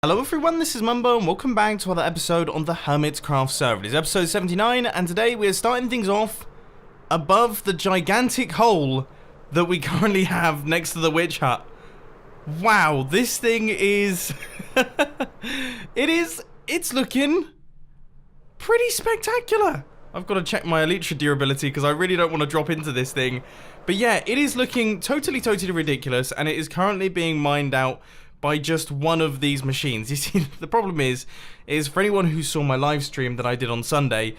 Hello everyone, this is Mumbo and welcome back to another episode on the Hermitcraft server. It is episode 79 and today we are starting things off above the gigantic hole that we currently have next to the witch hut. Wow, this thing is... it's looking pretty spectacular. I've got to check my elytra durability because I really don't want to drop into this thing. But yeah, it is looking totally ridiculous and it is currently being mined out by just one of these machines. You see, the problem is for anyone who saw my live stream that I did on Sunday,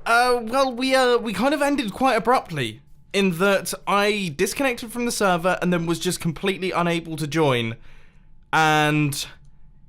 well, we kind of ended quite abruptly in that I disconnected from the server and then was just completely unable to join. And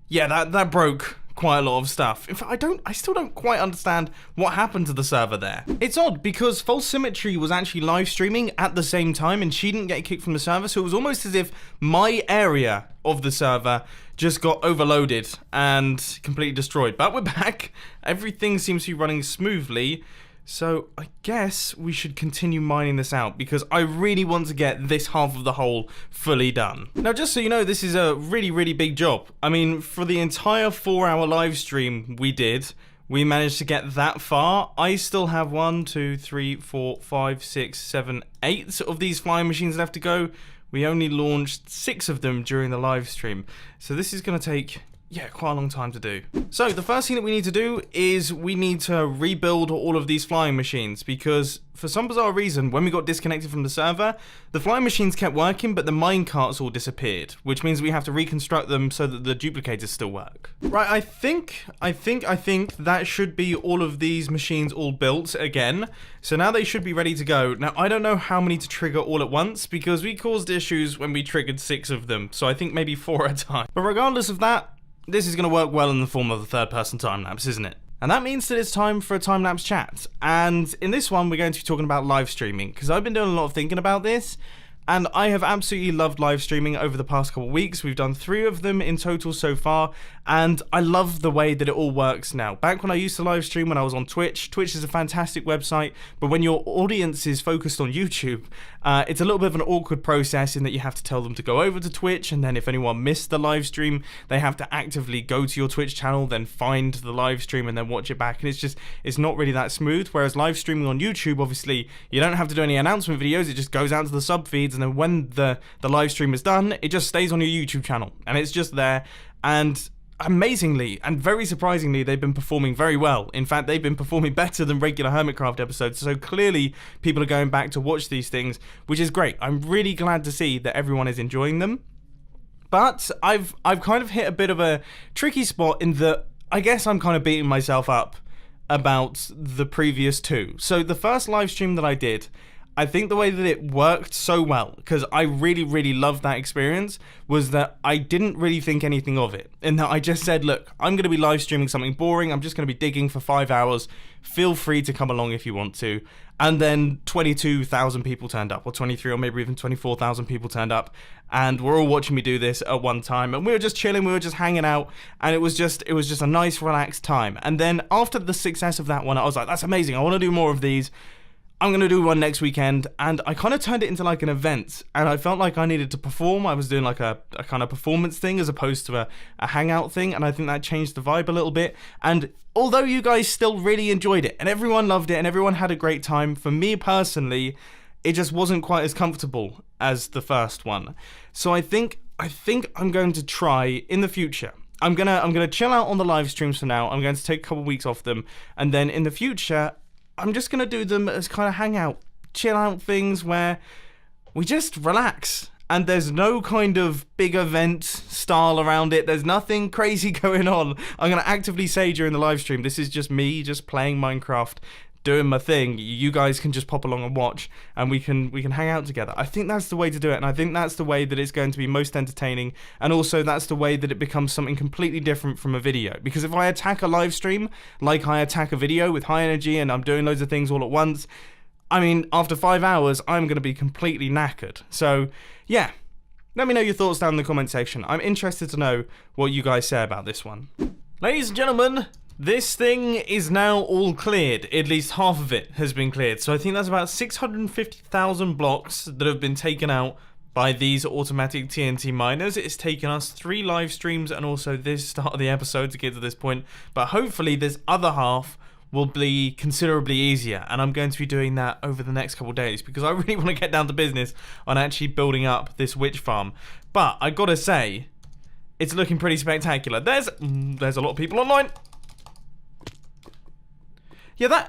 yeah, that broke quite a lot of stuff. In fact, I still don't quite understand what happened to the server there. It's odd because False Symmetry was actually live streaming at the same time and she didn't get kicked from the server, so it was almost as if my area of the server just got overloaded and completely destroyed. But we're back. Everything seems to be running smoothly. So I guess we should continue mining this out because I really want to get this half of the hole fully done. Now, just so you know, this is a really big job. I mean, for the entire 4-hour live stream we managed to get that far. I still have 1, 2, 3, 4, 5, 6, 7, 8 of these flying machines left to go. We only launched 6 of them during the live stream. So this is going to take... yeah, quite a long time to do. So the first thing that we need to do is we need to rebuild all of these flying machines because for some bizarre reason, when we got disconnected from the server, the flying machines kept working, but the mine carts all disappeared, which means we have to reconstruct them so that the duplicators still work. Right, I think that should be all of these machines all built again. So now they should be ready to go. Now, I don't know how many to trigger all at once because we caused issues when we triggered 6 of them. So I think maybe 4 at a time. But regardless of that, this is going to work well in the form of a third-person time-lapse, isn't it? And that means that it's time for a time-lapse chat. And in this one, we're going to be talking about live streaming, because I've been doing a lot of thinking about this, and I have absolutely loved live streaming over the past couple of weeks. We've done 3 of them in total so far, and I love the way that it all works now. Back when I used to live stream when I was on Twitch, Twitch is a fantastic website, but when your audience is focused on YouTube, it's a little bit of an awkward process in that you have to tell them to go over to Twitch, and then if anyone missed the live stream, they have to actively go to your Twitch channel, then find the live stream and then watch it back, and it's not really that smooth. Whereas live streaming on YouTube, obviously, you don't have to do any announcement videos, it just goes out to the sub feeds, and then when the live stream is done, it just stays on your YouTube channel, and it's just there. And amazingly and very surprisingly, they've been performing very well. In fact, they've been performing better than regular Hermitcraft episodes, so clearly people are going back to watch these things, which is great. I'm really glad to see that everyone is enjoying them. But I've kind of hit a bit of a tricky spot in that I guess I'm kind of beating myself up about the previous 2. So the first live stream that I did, I think the way that it worked so well, because I really loved that experience, was that I didn't really think anything of it. In that I just said, look, I'm going to be live streaming something boring. I'm just going to be digging for 5 hours. Feel free to come along if you want to. And then 22,000 people turned up, or 23, or maybe even 24,000 people turned up, and were all watching me do this at one time. And we were just chilling, we were just hanging out, and it was just a nice, relaxed time. And then after the success of that one, I was like, that's amazing. I want to do more of these. I'm going to do one next weekend, and I kind of turned it into like an event, and I felt like I needed to perform. I was doing like a kind of performance thing as opposed to a hangout thing, and I think that changed the vibe a little bit. And although you guys still really enjoyed it, and everyone loved it, and everyone had a great time, for me personally, it just wasn't quite as comfortable as the first one. So I think I'm going to try in the future. I'm gonna chill out on the live streams for now. I'm going to take a couple weeks off them, and then in the future, I'm just going to do them as kind of hangout, chill out things where we just relax and there's no kind of big event style around it. There's nothing crazy going on. I'm going to actively say during the live stream, this is just me just playing Minecraft, doing my thing. You guys can just pop along and watch, and we can hang out together. I think that's the way to do it, and I think that's the way that it's going to be most entertaining, and also that's the way that it becomes something completely different from a video. Because if I attack a live stream like I attack a video with high energy and I'm doing loads of things all at once, I mean, after 5 hours, I'm going to be completely knackered. So, yeah. Let me know your thoughts down in the comment section. I'm interested to know what you guys say about this one. Ladies and gentlemen, this thing is now all cleared. At least half of it has been cleared. So I think that's about 650,000 blocks that have been taken out by these automatic TNT miners. It's taken us 3 live streams and also this start of the episode to get to this point, but hopefully this other half will be considerably easier, and I'm going to be doing that over the next couple of days because I really want to get down to business on actually building up this witch farm. But I gotta say, it's looking pretty spectacular. There's a lot of people online. Yeah,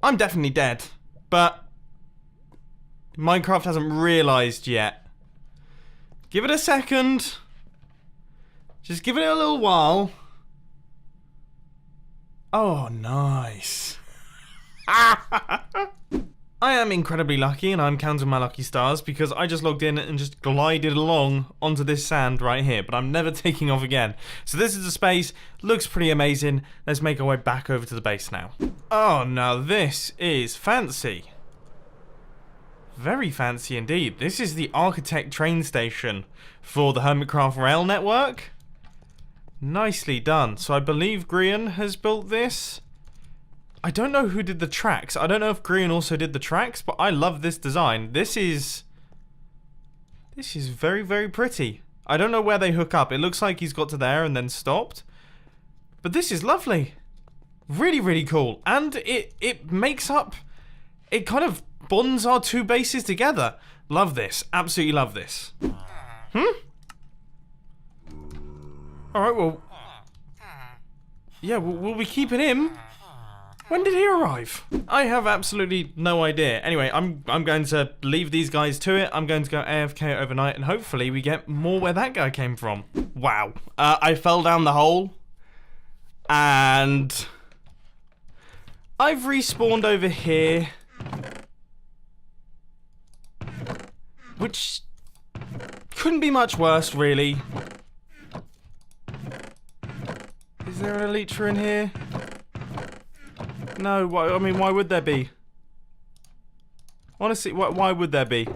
I'm definitely dead, but Minecraft hasn't realized yet. Give it a second. Just give it a little while. Oh, nice. I am incredibly lucky, and I'm counting my lucky stars because I just logged in and just glided along onto this sand right here, but I'm never taking off again. So this is the space, looks pretty amazing. Let's make our way back over to the base now. Oh, now this is fancy. Very fancy indeed. This is the Architect train station for the Hermitcraft rail network. Nicely done. So I believe Grian has built this. I don't know who did the tracks. I don't know if Grian also did the tracks, but I love this design. This is very, very pretty. I don't know where they hook up. It looks like he's got to there and then stopped. But this is lovely. Really, really cool. And it makes up... It kind of bonds our 2 bases together. Love this. Absolutely love this. Alright, well... Yeah, will we keep it him? When did he arrive? I have absolutely no idea. Anyway, I'm going to leave these guys to it. I'm going to go AFK overnight, and hopefully we get more where that guy came from. Wow. I fell down the hole. And... I've respawned over here. Which... couldn't be much worse, really. Is there an elytra in here? No, I mean, why would there be? Honestly, why would there be?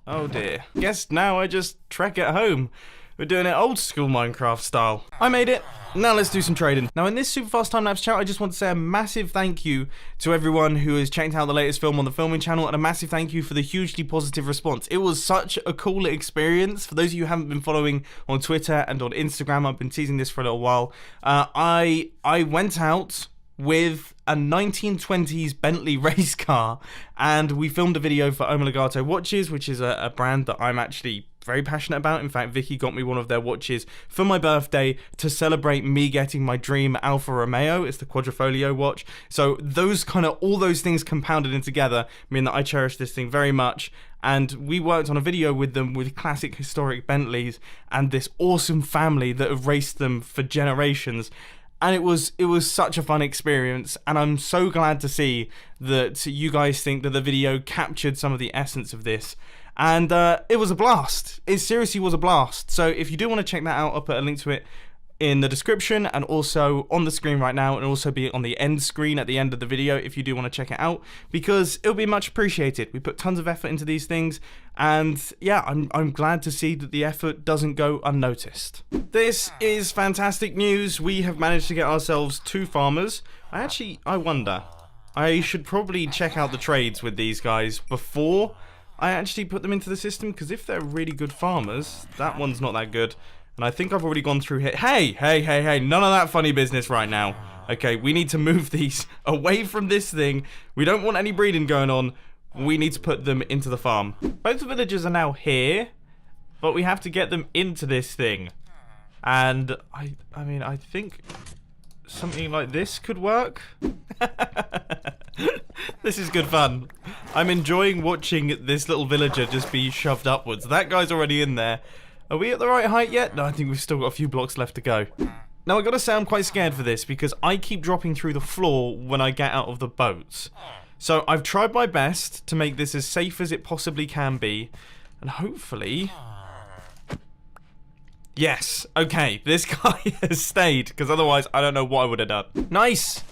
Oh dear. Guess now I just trek at home. We're doing it old school Minecraft style. I made it. Now let's do some trading. Now in this super fast time-lapse chat, I just want to say a massive thank you to everyone who has checked out the latest film on the filming channel, and a massive thank you for the hugely positive response. It was such a cool experience. For those of you who haven't been following on Twitter and on Instagram, I've been teasing this for a little while. I went out with a 1920s Bentley race car, and we filmed a video for Omelegato watches, which is a brand that I'm actually very passionate about. In fact, Vicky got me one of their watches for my birthday to celebrate me getting my dream Alfa Romeo. It's the Quadrifoglio watch. So those all those things compounded in together mean that I cherish this thing very much. And we worked on a video with them with classic historic Bentleys and this awesome family that have raced them for generations. And it was such a fun experience, and I'm so glad to see that you guys think that the video captured some of the essence of this. And it was a blast. It seriously was a blast. So if you do want to check that out, I'll put a link to it in the description and also on the screen right now, and also be on the end screen at the end of the video if you do want to check it out, because it'll be much appreciated. We put tons of effort into these things, and yeah, I'm glad to see that the effort doesn't go unnoticed. This is fantastic news. We have managed to get ourselves 2 farmers. I wonder, I should probably check out the trades with these guys before I actually put them into the system, because if they're really good farmers, that one's not that good. And I think I've already gone through here. Hey, none of that funny business right now. Okay, we need to move these away from this thing. We don't want any breeding going on. We need to put them into the farm. Both the villagers are now here, but we have to get them into this thing. And I mean, I think something like this could work. This is good fun. I'm enjoying watching this little villager just be shoved upwards. That guy's already in there. Are we at the right height yet? No, I think we've still got a few blocks left to go. Now, I gotta say I'm quite scared for this, because I keep dropping through the floor when I get out of the boats. So I've tried my best to make this as safe as it possibly can be, and hopefully... Yes, okay, this guy has stayed, because otherwise I don't know what I would have done. Nice!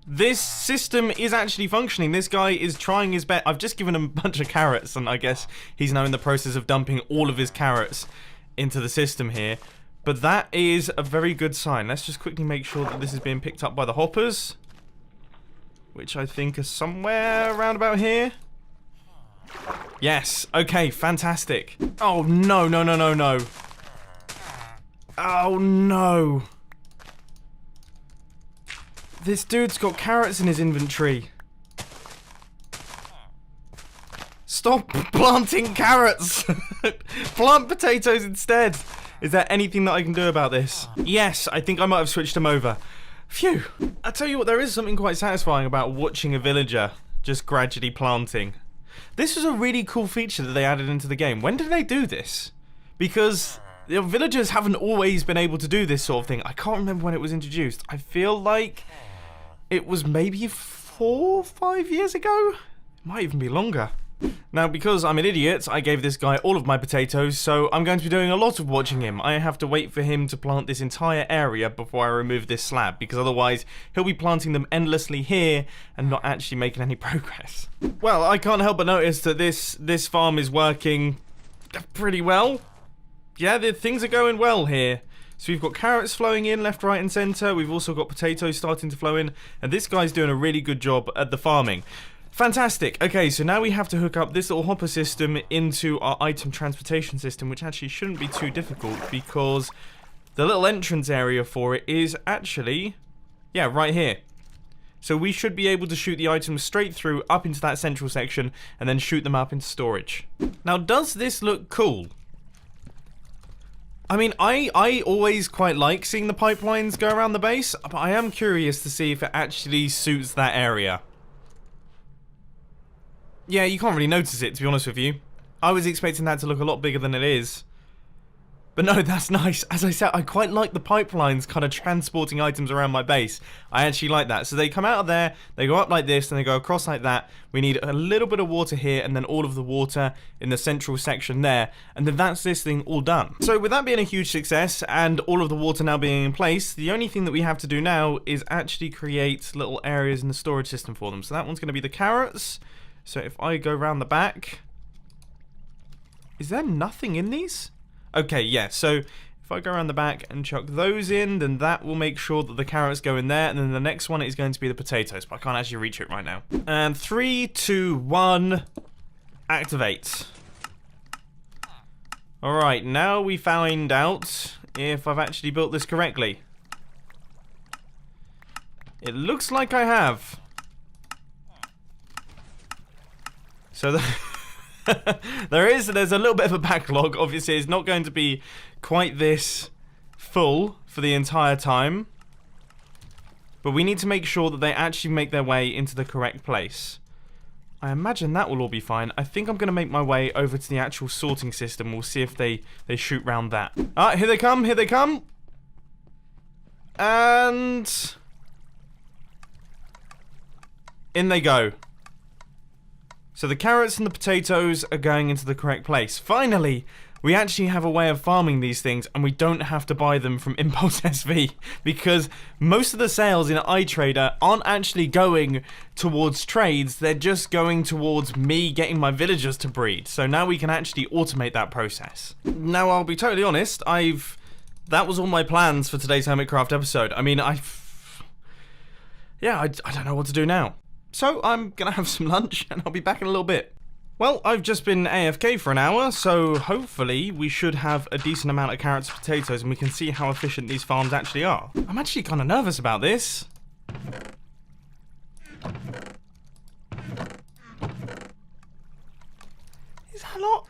This system is actually functioning. This guy is trying his best. I've just given him a bunch of carrots, and I guess he's now in the process of dumping all of his carrots into the system here. But that is a very good sign. Let's just quickly make sure that this is being picked up by the hoppers. which I think are somewhere around about here. Yes, okay, fantastic. Oh, no, no, no, no, no. Oh, no. This dude's got carrots in his inventory. Stop planting carrots! Plant potatoes instead! Is there anything that I can do about this? Yes, I think I might have switched them over. Phew. I tell you what, there is something quite satisfying about watching a villager just gradually planting. This was a really cool feature that they added into the game. When did they do this? Because the villagers haven't always been able to do this sort of thing. I can't remember when it was introduced. I feel like it was maybe 4 or 5 years ago? It might even be longer. Now, because I'm an idiot, I gave this guy all of my potatoes, so I'm going to be doing a lot of watching him. I have to wait for him to plant this entire area before I remove this slab, because otherwise he'll be planting them endlessly here and not actually making any progress. Well, I can't help but notice that this farm is working pretty well. Yeah, things are going well here. So we've got carrots flowing in left, right and centre. We've also got potatoes starting to flow in, and this guy's doing a really good job at the farming. Fantastic. Okay, so now we have to hook up this little hopper system into our item transportation system, which actually shouldn't be too difficult because the little entrance area for it is actually, yeah, right here. So we should be able to shoot the items straight through up into that central section and then shoot them up into storage. Now, does this look cool? I mean, I always quite like seeing the pipelines go around the base, but I am curious to see if it actually suits that area. Yeah, you can't really notice it, to be honest with you. I was expecting that to look a lot bigger than it is. But no, that's nice. As I said, I quite like the pipelines kind of transporting items around my base. I actually like that. So they come out of there, they go up like this, and they go across like that. We need a little bit of water here, and then all of the water in the central section there. And then that's this thing all done. So with that being a huge success, and all of the water now being in place, the only thing that we have to do now is actually create little areas in the storage system for them. So that one's going to be the carrots. So if I go around the back... Is there nothing in these? Okay, yeah, so if I go around the back and chuck those in, then that will make sure that the carrots go in there, and then the next one is going to be the potatoes, but I can't actually reach it right now. And 3, 2, 1, activate. Alright, now we find out if I've actually built this correctly. It looks like I have. So there's a little bit of a backlog. Obviously, it's not going to be quite this full for the entire time. But we need to make sure that they actually make their way into the correct place. I imagine that will all be fine. I think I'm going to make my way over to the actual sorting system. We'll see if they shoot round that. Ah, here they come, here they come. And... in they go. So the carrots and the potatoes are going into the correct place. Finally, we actually have a way of farming these things, and we don't have to buy them from Impulse SV, because most of the sales in iTrader aren't actually going towards trades, they're just going towards me getting my villagers to breed. So now we can actually automate that process. Now, I'll be totally honest, that was all my plans for today's Hermitcraft episode. I mean, I don't know what to do now. So I'm gonna have some lunch and I'll be back in a little bit. Well, I've just been AFK for an hour, so hopefully we should have a decent amount of carrots and potatoes and we can see how efficient these farms actually are. I'm actually kind of nervous about this. Is that a lot?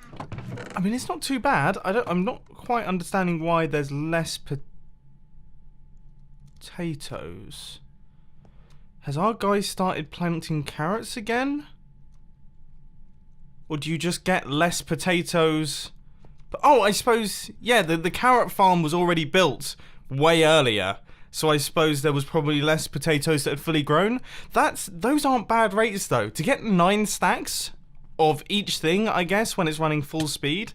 I mean, it's not too bad. I'm not quite understanding why there's less potatoes. Has our guy started planting carrots again? Or do you just get less potatoes? But, oh, I suppose, yeah, the carrot farm was already built way earlier. So I suppose there was probably less potatoes that had fully grown. Those aren't bad rates, though. To get 9 stacks of each thing, I guess, when it's running full speed.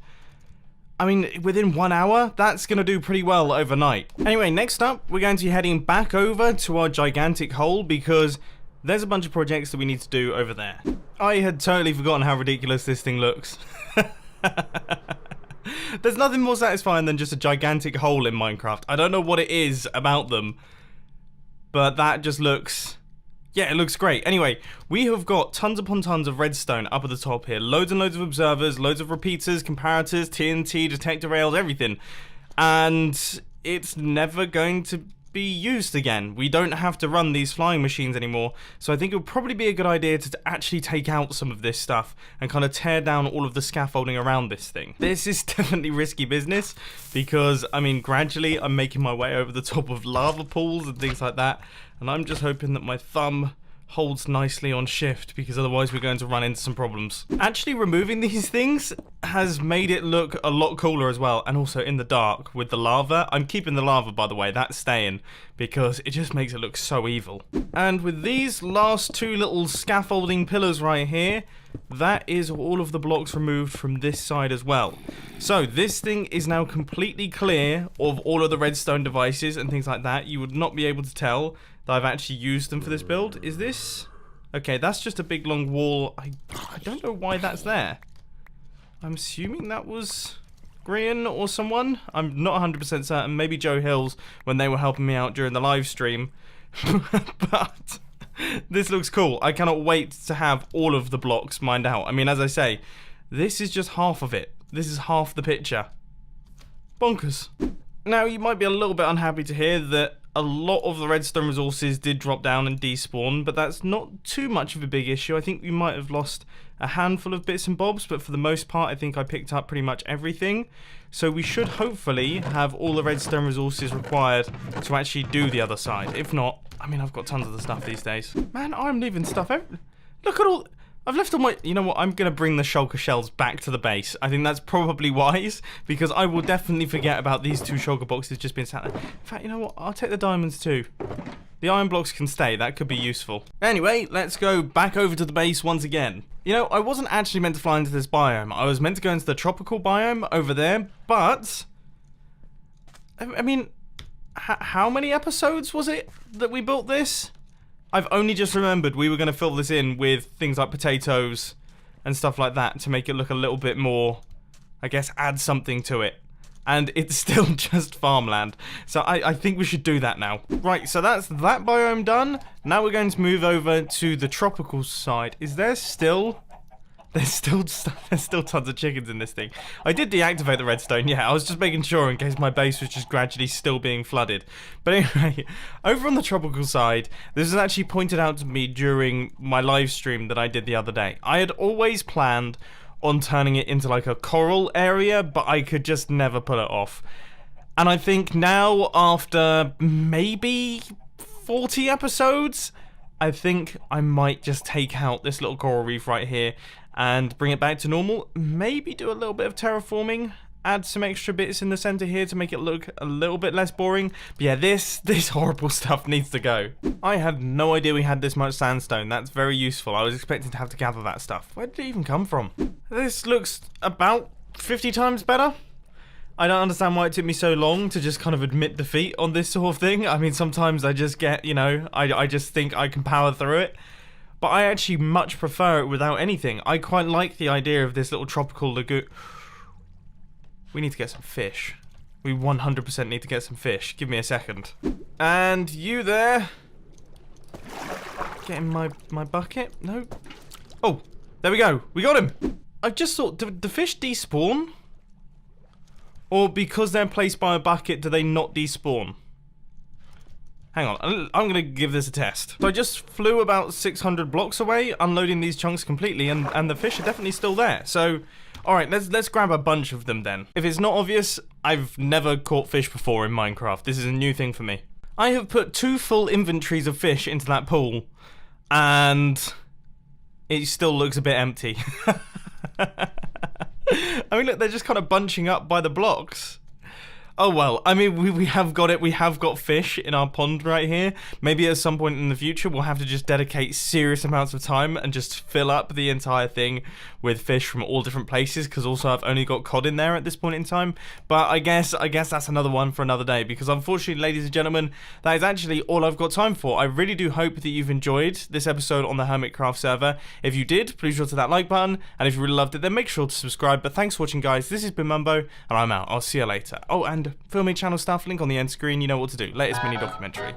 I mean, within 1 hour, that's going to do pretty well overnight. Anyway, next up, we're going to be heading back over to our gigantic hole because there's a bunch of projects that we need to do over there. I had totally forgotten how ridiculous this thing looks. There's nothing more satisfying than just a gigantic hole in Minecraft. I don't know what it is about them, but that just looks Yeah, it looks great. Anyway, we have got tons upon tons of redstone up at the top here. Loads and loads of observers, loads of repeaters, comparators, TNT, detector rails, everything. And it's never going to be used again. We don't have to run these flying machines anymore. So I think it would probably be a good idea to actually take out some of this stuff and kind of tear down all of the scaffolding around this thing. This is definitely risky business because, I mean, gradually I'm making my way over the top of lava pools and things like that. And I'm just hoping that my thumb holds nicely on shift, because otherwise we're going to run into some problems. Actually removing these things has made it look a lot cooler as well, and also in the dark with the lava. I'm keeping the lava, by the way, that's staying, because it just makes it look so evil. And with these last two little scaffolding pillars right here, that is all of the blocks removed from this side as well. So this thing is now completely clear of all of the redstone devices and things like that. You would not be able to tell that I've actually used them for this build. Is this? Okay, that's just a big long wall. I don't know why that's there. I'm assuming that was Grian or someone. I'm not 100% certain. Maybe Joe Hills when they were helping me out during the live stream. But this looks cool. I cannot wait to have all of the blocks mined out. I mean, as I say, this is just half of it. This is half the picture. Bonkers. Now, you might be a little bit unhappy to hear that a lot of the redstone resources did drop down and despawn, but that's not too much of a big issue. I think we might have lost a handful of bits and bobs, but for the most part, I think I picked up pretty much everything. So we should hopefully have all the redstone resources required to actually do the other side. If not, I mean, I've got tons of the stuff these days. Man, I'm leaving stuff out. Look at all... I've left all my... You know what? I'm going to bring the shulker shells back to the base. I think that's probably wise, because I will definitely forget about these two shulker boxes just being sat there. In fact, you know what? I'll take the diamonds too. The iron blocks can stay. That could be useful. Anyway, let's go back over to the base once again. You know, I wasn't actually meant to fly into this biome. I was meant to go into the tropical biome over there, but... I mean, how many episodes was it that we built this? I've only just remembered we were going to fill this in with things like potatoes and stuff like that to make it look a little bit more, I guess, add something to it. And it's still just farmland. So I think we should do that now. Right, so that's that biome done. Now we're going to move over to the tropical side. Is there still... There's still tons of chickens in this thing. I did deactivate the redstone, yeah. I was just making sure in case my base was just gradually still being flooded. But anyway, over on the tropical side, this was actually pointed out to me during my live stream that I did the other day. I had always planned on turning it into like a coral area, but I could just never pull it off. And I think now, after maybe 40 episodes, I think I might just take out this little coral reef right here and bring it back to normal. Maybe do a little bit of terraforming, add some extra bits in the center here to make it look a little bit less boring. But yeah, this horrible stuff needs to go. I had no idea we had this much sandstone. That's very useful. I was expecting to have to gather that stuff. Where did it even come from? This looks about 50 times better. I don't understand why it took me so long to just kind of admit defeat on this sort of thing. I mean, sometimes I just get, you know, I just think I can power through it. But I actually much prefer it without anything. I quite like the idea of this little tropical lagoon. We need to get some fish. We 100% need to get some fish. Give me a second. And you there. Getting my bucket? No. Oh, there we go. We got him. I just thought, do the fish despawn? Or because they're placed by a bucket, do they not despawn? Hang on, I'm going to give this a test. So I just flew about 600 blocks away, unloading these chunks completely, and the fish are definitely still there. So, alright, let's grab a bunch of them then. If it's not obvious, I've never caught fish before in Minecraft. This is a new thing for me. I have put 2 full inventories of fish into that pool, and it still looks a bit empty. I mean, look, they're just kind of bunching up by the blocks. Oh well, I mean, we have got it. We have got fish in our pond right here. Maybe at some point in the future, we'll have to just dedicate serious amounts of time and just fill up the entire thing with fish from all different places, because also I've only got cod in there at this point in time. But I guess that's another one for another day, because unfortunately, ladies and gentlemen, that is actually all I've got time for. I really do hope that you've enjoyed this episode on the Hermitcraft server. If you did, please drop to that like button, and if you really loved it, then make sure to subscribe. But thanks for watching, guys. This has been Mumbo, and I'm out. I'll see you later. Oh, and filming channel stuff, link on the end screen. You know what to do. Latest mini documentary.